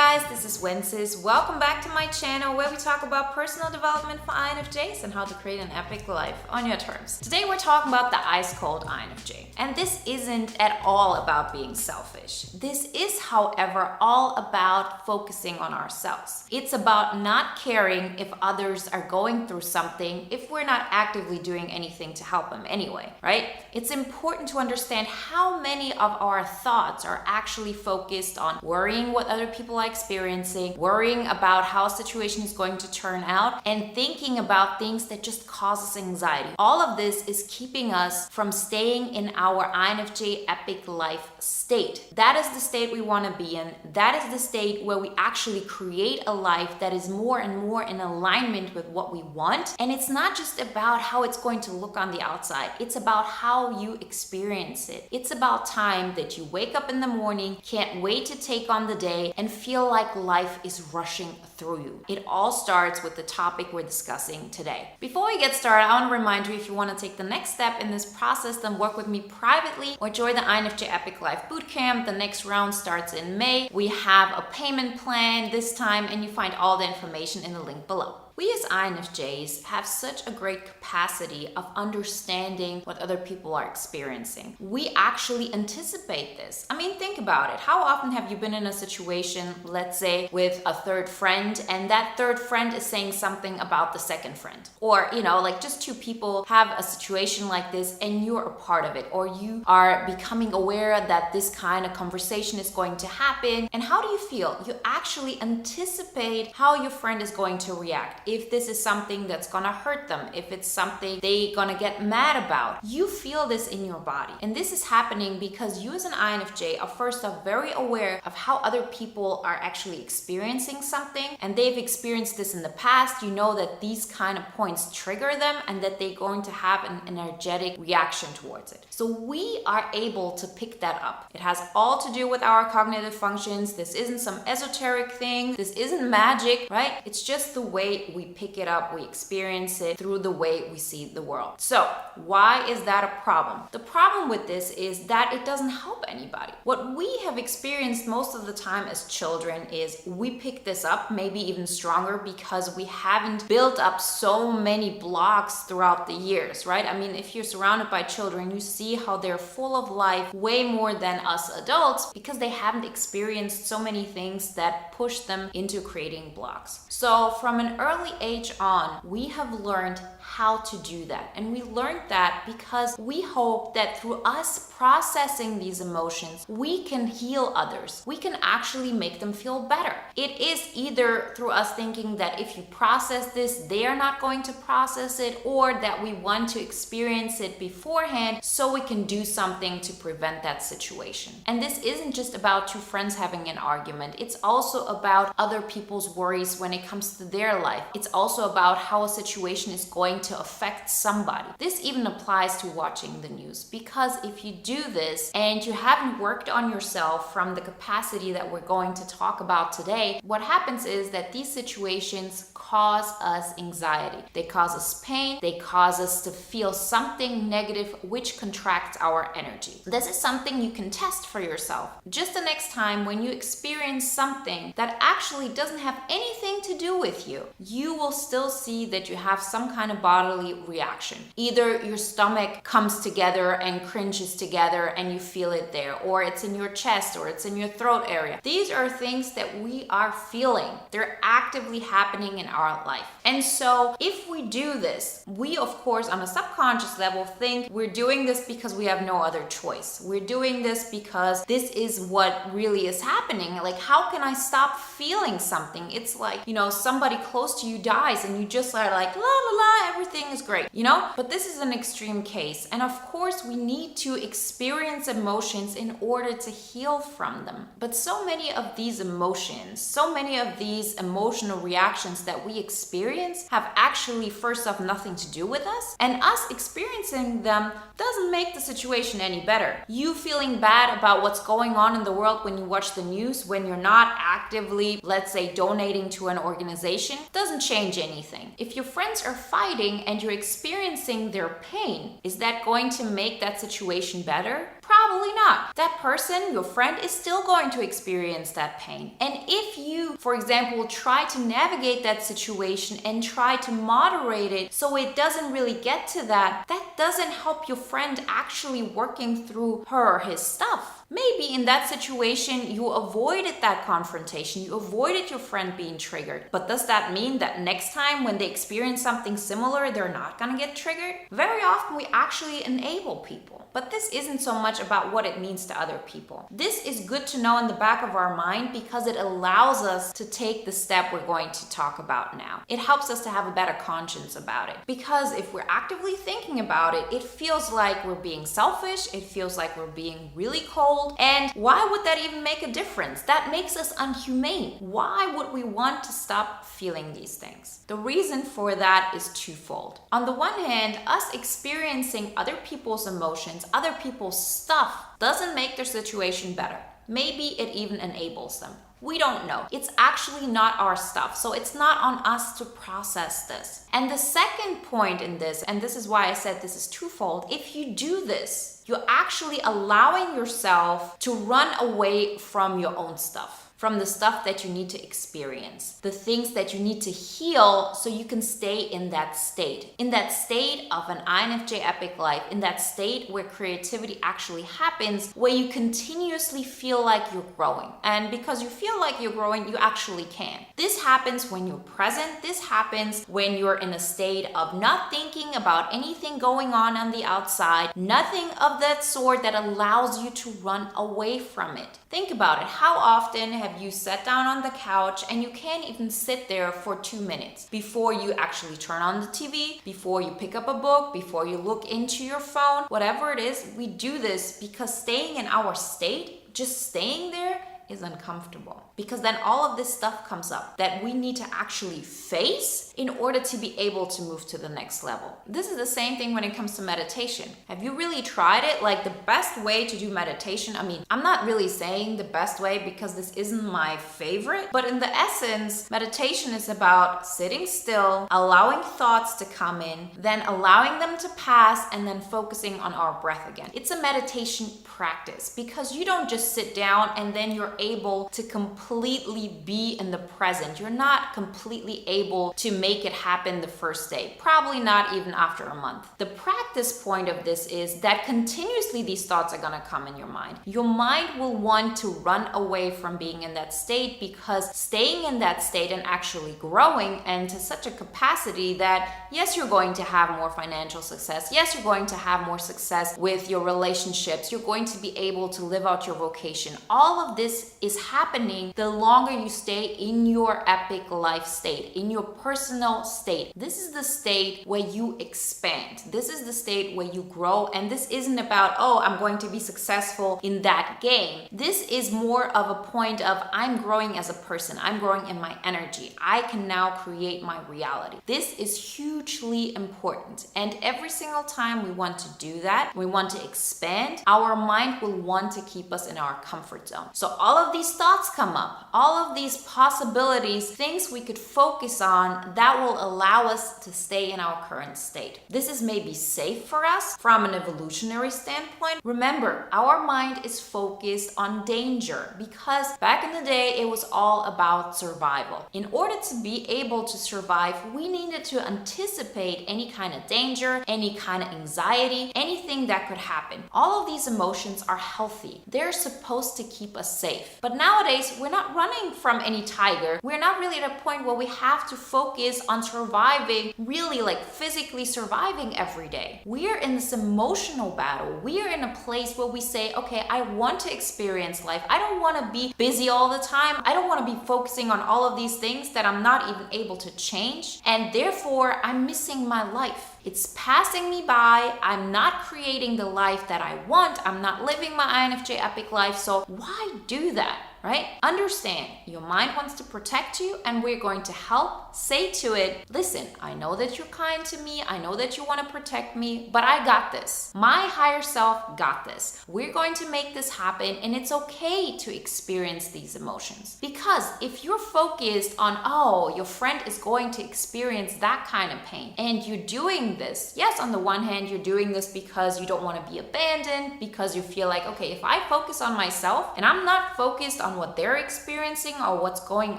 guys, this is Wenzes. Welcome back to my channel where we talk about personal development for INFJs and how to create an epic life on your terms. Today we're talking about the Ice-Cold INFJ. And this isn't at all about being selfish. This is, however, all about focusing on ourselves. It's about not caring if others are going through something if we're not actively doing anything to help them anyway, right? It's important to understand how many of our thoughts are actually focused on worrying what other people are experiencing, worrying about how a situation is going to turn out, and thinking about things that just cause us anxiety. All of this is keeping us from staying in our INFJ Epic life state. That is the state we want to be in. That is the state where we actually create a life that is more and more in alignment with what we want. And it's not just about how it's going to look on the outside. It's about how you experience it. It's about time that you wake up in the morning, can't wait to take on the day, and feel like life is rushing through you. It all starts with the topic we're discussing today. Before we get started, I want to remind you, if you want to take the next step in this process, then work with me privately or join the INFJ Epic Life Bootcamp. The next round starts in May. We have a payment plan this time, and you find all the information in the link below. We as INFJs have such a great capacity of understanding what other people are experiencing. We actually anticipate this. I mean, think about it. How often have you been in a situation, let's say, with a third friend, and that third friend is saying something about the second friend? Or, like just two people have a situation like this and you're a part of it, or you are becoming aware that this kind of conversation is going to happen. And how do you feel? You actually anticipate how your friend is going to react. If this is something that's gonna hurt them, if it's something they're gonna get mad about, you feel this in your body. And this is happening because you as an INFJ are first off very aware of how other people are actually experiencing something, and they've experienced this in the past. You know that these kind of points trigger them and that they're going to have an energetic reaction towards it. So we are able to pick that up. It has all to do with our cognitive functions. This isn't some esoteric thing. This isn't magic, right? It's just the way we pick it up, we experience it through the way we see the world. So why is that a problem? The problem with this is that it doesn't help anybody. What we have experienced most of the time as children is we pick this up, maybe even stronger, because we haven't built up so many blocks throughout the years, right? I mean, if you're surrounded by children, you see how they're full of life way more than us adults because they haven't experienced so many things that push them into creating blocks. So from an early age on, we have learned how to do that. And we learned that because we hope that through us processing these emotions, we can heal others. We can actually make them feel better. It is either through us thinking that if you process this, they are not going to process it, or that we want to experience it beforehand so we can do something to prevent that situation. And this isn't just about two friends having an argument. It's also about other people's worries when it comes to their life. It's also about how a situation is going to affect somebody. This even applies to watching the news, because if you do this and you haven't worked on yourself from the capacity that we're going to talk about today, what happens is that these situations cause us anxiety. They cause us pain. They cause us to feel something negative, which contracts our energy. This is something you can test for yourself. Just the next time when you experience something that actually doesn't have anything to do with you, you will still see that you have some kind of bodily reaction. Either your stomach comes together and cringes together and you feel it there, or it's in your chest, or it's in your throat area. These are things that we are feeling. They're actively happening in our life. And so if we do this, we of course on a subconscious level think we're doing this because we have no other choice. We're doing this because this is what really is happening. Like, how can I stop feeling something? It's like, somebody close to you dies and you just are like, la la la, everything is great, But this is an extreme case. And of course we need to experience emotions in order to heal from them. But so many of these emotions, so many of these emotional reactions that we experience have actually, first off, nothing to do with us. And us experiencing them doesn't make the situation any better. You feeling bad about what's going on in the world when you watch the news, when you're not actively, let's say, donating to an organization, doesn't change anything. If your friends are fighting and you're experiencing their pain, is that going to make that situation better? Probably not. That person, your friend, is still going to experience that pain. And if you, for example, try to navigate that situation and try to moderate it so it doesn't really get to that doesn't help your friend actually working through her or his stuff. Maybe in that situation, you avoided that confrontation. You avoided your friend being triggered. But does that mean that next time when they experience something similar, they're not gonna get triggered? Very often we actually enable people. But this isn't so much about what it means to other people. This is good to know in the back of our mind because it allows us to take the step we're going to talk about now. It helps us to have a better conscience about it. Because if we're actively thinking about it, it feels like we're being selfish. It feels like we're being really cold. And why would that even make a difference? That makes us unhumane. Why would we want to stop feeling these things? The reason for that is twofold. On the one hand, us experiencing other people's emotions, other people's stuff, doesn't make their situation better. Maybe it even enables them. We don't know. It's actually not our stuff. So it's not on us to process this. And the second point in this, and this is why I said this is twofold, if you do this, you're actually allowing yourself to run away from your own stuff. From the stuff that you need to experience, the things that you need to heal so you can stay in that state of an INFJ Epic life, in that state where creativity actually happens, where you continuously feel like you're growing. And because you feel like you're growing, you actually can. This happens when you're present. This happens when you're in a state of not thinking about anything going on the outside, nothing of that sort that allows you to run away from it. Think about it. How often have you sat down on the couch and you can't even sit there for 2 minutes before you actually turn on the TV, before you pick up a book, before you look into your phone, whatever it is? We do this because staying in our state, just staying there, is uncomfortable. Because then all of this stuff comes up that we need to actually face in order to be able to move to the next level. This is the same thing when it comes to meditation. Have you really tried it? Like the best way to do meditation, I'm not really saying the best way because this isn't my favorite, but in the essence, meditation is about sitting still, allowing thoughts to come in, then allowing them to pass, and then focusing on our breath again. It's a meditation practice because you don't just sit down and then you're able to completely be in the present. You're not completely able to make it happen the first day, probably not even after a month. The practice point of this is that continuously these thoughts are gonna come in your mind. Your mind will want to run away from being in that state because staying in that state and actually growing and to such a capacity that yes, you're going to have more financial success. Yes, you're going to have more success with your relationships. You're going to be able to live out your vocation. All of this is happening the longer you stay in your epic life state, in your personal state. This is the state where you expand. This is the state where you grow. And this isn't about, oh, I'm going to be successful in that game. This is more of a point of I'm growing as a person. I'm growing in my energy. I can now create my reality. This is hugely important. And every single time we want to do that, we want to expand, our mind will want to keep us in our comfort zone. So all of these thoughts come up, all of these possibilities, things we could focus on that will allow us to stay in our current state. This is maybe safe for us from an evolutionary standpoint. Remember, our mind is focused on danger because back in the day, it was all about survival. In order to be able to survive, we needed to anticipate any kind of danger, any kind of anxiety, anything that could happen. All of these emotions are healthy. They're supposed to keep us safe. But nowadays, we're not running from any tiger. We're not really at a point where we have to focus on surviving, really like physically surviving every day. We're in this emotional battle. We are in a place where we say, okay, I want to experience life. I don't want to be busy all the time. I don't want to be focusing on all of these things that I'm not even able to change. And therefore, I'm missing my life. It's passing me by. I'm not creating the life that I want. I'm not living my INFJ Epic life. So why do that? right? Understand, your mind wants to protect you, and we're going to help. Say to it, listen, I know that you're kind to me, I know that you want to protect me, but I got this. My higher self got this. We're going to make this happen, and it's okay to experience these emotions. Because if you're focused on, oh, your friend is going to experience that kind of pain, and you're doing this, yes, on the one hand, you're doing this because you don't want to be abandoned, because you feel like, okay, if I focus on myself and I'm not focused on what they're experiencing or what's going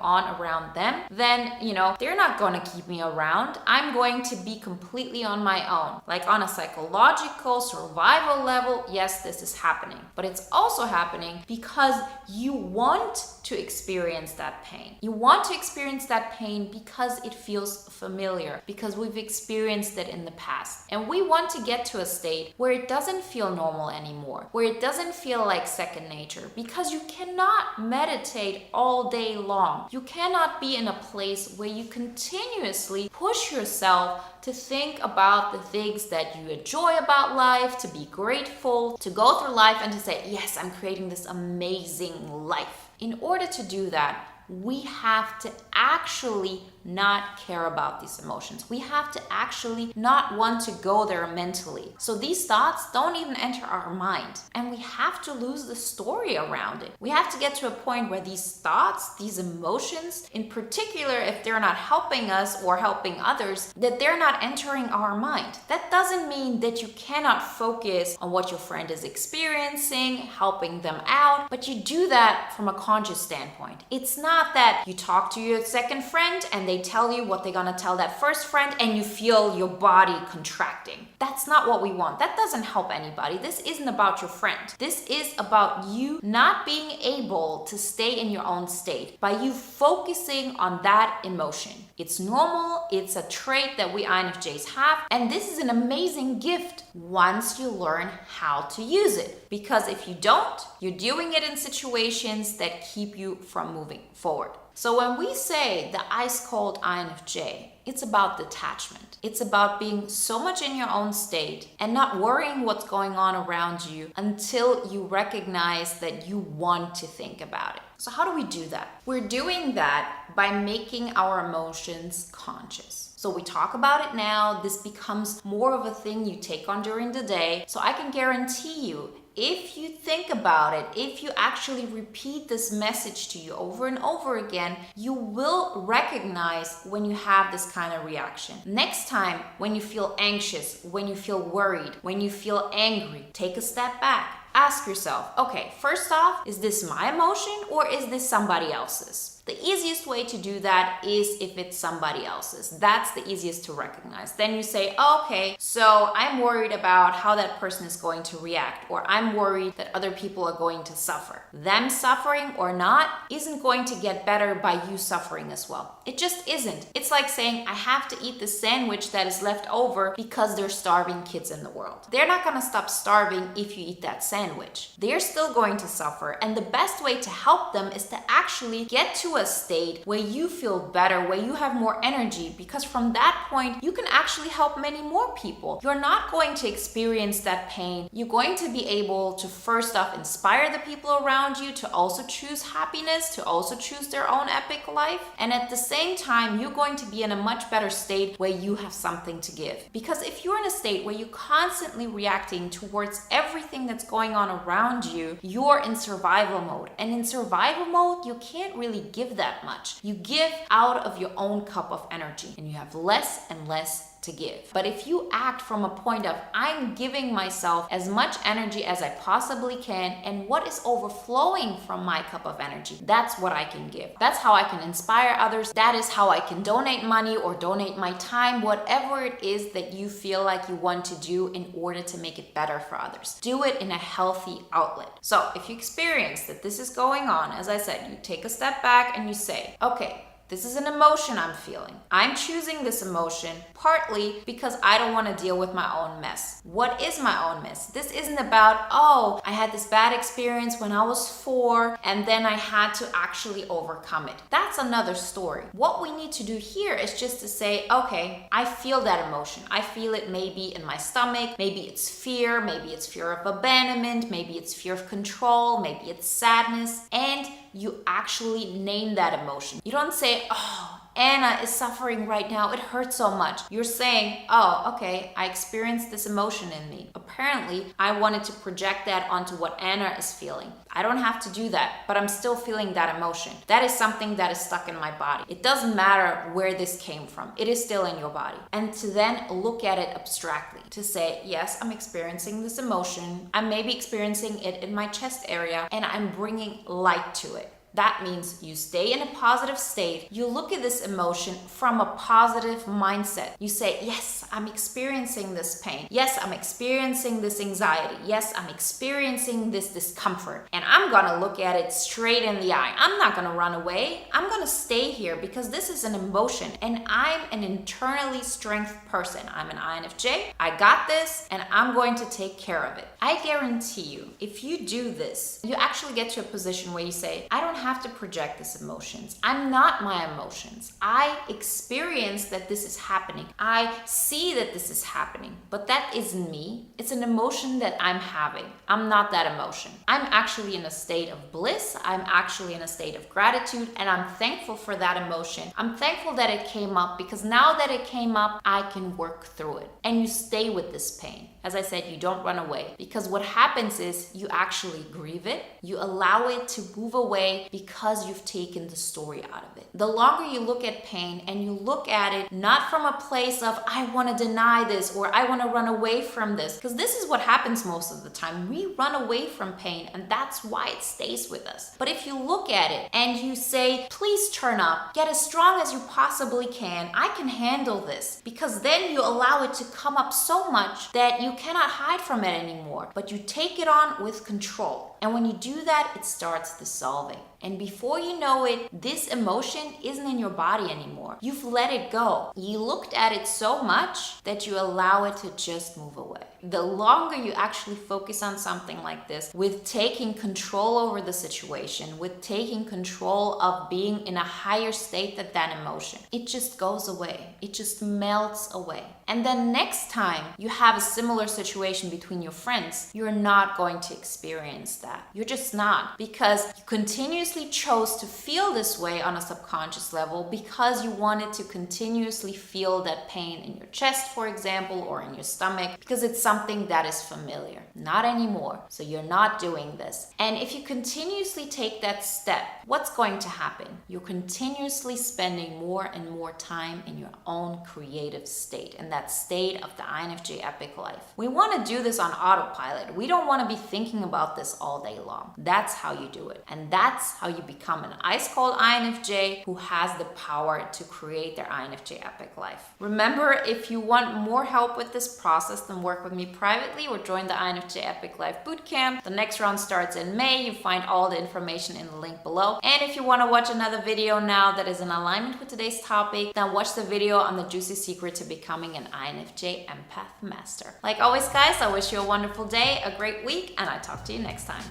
on around them, then, they're not going to keep me around. I'm going to be completely on my own. Like on a psychological survival level, yes, this is happening. But it's also happening because you want to experience that pain. You want to experience that pain because it feels familiar, because we've experienced it in the past. And we want to get to a state where it doesn't feel normal anymore, where it doesn't feel like second nature, because you cannot meditate all day long. You cannot be in a place where you continuously push yourself to think about the things that you enjoy about life, to be grateful, to go through life and to say, yes, I'm creating this amazing life. In order to do that, we have to actually not care about these emotions. We have to actually not want to go there mentally. So these thoughts don't even enter our mind, and we have to lose the story around it. We have to get to a point where these thoughts, these emotions, in particular, if they're not helping us or helping others, that they're not entering our mind. That doesn't mean that you cannot focus on what your friend is experiencing, helping them out, but you do that from a conscious standpoint. It's not that you talk to your second friend and they tell you what they're gonna tell that first friend and you feel your body contracting. That's not what we want. That doesn't help anybody. This isn't about your friend. This is about you not being able to stay in your own state by you focusing on that emotion. It's normal. It's a trait that we INFJs have, and this is an amazing gift once you learn how to use it. Because if you don't, you're doing it in situations that keep you from moving forward. So when we say the Ice-Cold INFJ, it's about detachment. It's about being so much in your own state and not worrying what's going on around you until you recognize that you want to think about it. So how do we do that? We're doing that by making our emotions conscious. So we talk about it now. This becomes more of a thing you take on during the day. So I can guarantee you, if you think about it, if you actually repeat this message to you over and over again, you will recognize when you have this kind of reaction. Next time, when you feel anxious, when you feel worried, when you feel angry, take a step back. Ask yourself, okay, first off, is this my emotion or is this somebody else's? The easiest way to do that is if it's somebody else's. That's the easiest to recognize. Then you say, okay, so I'm worried about how that person is going to react, or I'm worried that other people are going to suffer. Them suffering or not isn't going to get better by you suffering as well. It just isn't. It's like saying, I have to eat the sandwich that is left over because there's starving kids in the world. They're not going to stop starving if you eat that sandwich. They're still going to suffer, and the best way to help them is to actually get to a state where you feel better, where you have more energy, because from that point you can actually help many more people. You're not going to experience that pain. You're going to be able to first off inspire the people around you to also choose happiness, to also choose their own epic life, and at the same time you're going to be in a much better state where you have something to give. Because if you're in a state where you're constantly reacting towards everything that's going on around you, you're in survival mode, and in survival mode you can't really give that much. You give out of your own cup of energy, and you have less and less to give. But if you act from a point of, I'm giving myself as much energy as I possibly can, and what is overflowing from my cup of energy, that's what I can give. That's how I can inspire others. That is how I can donate money or donate my time, whatever it is that you feel like you want to do in order to make it better for others. Do it in a healthy outlet. So if you experience that this is going on, as I said, you take a step back and you say, okay, this is an emotion I'm feeling. I'm choosing this emotion partly because I don't want to deal with my own mess. What is my own mess? This isn't about, oh, I had this bad experience when I was 4 and then I had to actually overcome it. That's another story. What we need to do here is just to say, okay, I feel that emotion. I feel it maybe in my stomach. Maybe it's fear. Maybe it's fear of abandonment. Maybe it's fear of control. Maybe it's sadness. And you actually name that emotion. You don't say, oh, Anna is suffering right now. It hurts so much. You're saying, oh, okay, I experienced this emotion in me. Apparently, I wanted to project that onto what Anna is feeling. I don't have to do that, but I'm still feeling that emotion. That is something that is stuck in my body. It doesn't matter where this came from. It is still in your body. And to then look at it abstractly, to say, yes, I'm experiencing this emotion. I may be experiencing it in my chest area, and I'm bringing light to it. That means you stay in a positive state. You look at this emotion from a positive mindset. You say, yes, I'm experiencing this pain. Yes, I'm experiencing this anxiety. Yes, I'm experiencing this discomfort. And I'm gonna look at it straight in the eye. I'm not gonna run away. I'm gonna stay here because this is an emotion and I'm an internally strength person. I'm an INFJ. I got this and I'm going to take care of it. I guarantee you, if you do this, you actually get to a position where you say, I don't have to project these emotions. I'm not my emotions. I experience that this is happening. I see that this is happening, but that isn't me. It's an emotion that I'm having. I'm not that emotion. I'm actually in a state of bliss. I'm actually in a state of gratitude, and I'm thankful for that emotion. I'm thankful that it came up because now that it came up, I can work through it. And you stay with this pain. As I said, you don't run away, because what happens is you actually grieve it. You allow it to move away because you've taken the story out of it. The longer you look at pain and you look at it not from a place of, I want to deny this or I want to run away from this, because this is what happens most of the time. We run away from pain and that's why it stays with us. But if you look at it and you say, please turn up, get as strong as you possibly can, I can handle this, because then you allow it to come up so much that you cannot hide from it anymore, but you take it on with control. And when you do that, it starts dissolving. And before you know it, this emotion isn't in your body anymore. You've let it go. You looked at it so much that you allow it to just move away. The longer you actually focus on something like this, with taking control over the situation, with taking control of being in a higher state than that emotion, it just goes away. It just melts away. And then next time you have a similar situation between your friends, you're not going to experience that. You're just not, because you continuously chose to feel this way on a subconscious level because you wanted to continuously feel that pain in your chest, for example, or in your stomach, because it's something that is familiar. Not anymore. So you're not doing this. And if you continuously take that step, what's going to happen? You're continuously spending more and more time in your own creative state, and that state of the INFJ Epic life. We want to do this on autopilot. We don't want to be thinking about this all day long. That's how you do it. And that's how you become an ice-cold INFJ who has the power to create their INFJ Epic life. Remember, if you want more help with this process, then work with me privately or join the INFJ Epic Life Bootcamp. The next round starts in May. You find all the information in the link below. And if you want to watch another video now that is in alignment with today's topic, then watch the video on the juicy secret to becoming an INFJ Empath Master. Like always, guys, I wish you a wonderful day, a great week, and I'll talk to you next time.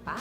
Bye.